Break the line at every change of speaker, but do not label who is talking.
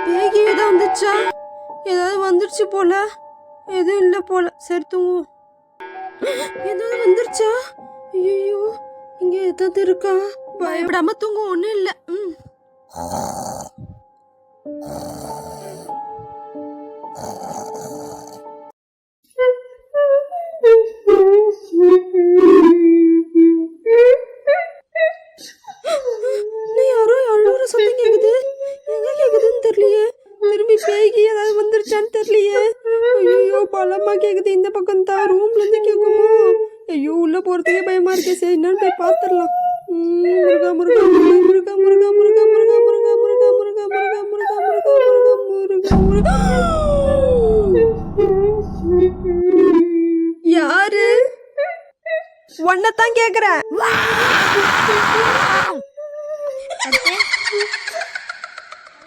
Baggy ஏதாவது வந்துச்சா? ஏதாவது வந்துருச்சு போல. எதுவும் இல்லை போல. சரி தூங்குவோம். ஏதாவது வந்துருச்சா? ஐயோ, இங்க ஏதாவது இருக்கா? பயப்படாம தூங்குவோம், ஒன்றும் இல்லை. யாரோ அழுகுற சத்தம் கேக்குது. எங்க கேக்குதுன்னு தெரியலையே. திரும்பி பேய்க்கு ஏதாவது வந்துருச்சான்னு தெரியலையே. ஐயோ, பலமா கேக்குது. இந்த பக்கம் தான் ரூம்ல இருந்து கேக்குமோ? ஐயோ, உள்ள போறதுக்கே பயமா இருக்கே. சரி, என்னன்னு போய் பாத்துடலாம். முருகா முருகா முருகா முருகா முருகா முருகா முருகா முருகா முருகா முருகா முருகா முருகா முருகா முருகா. யாரு? ஒன்னதான் கேக்குறேன்.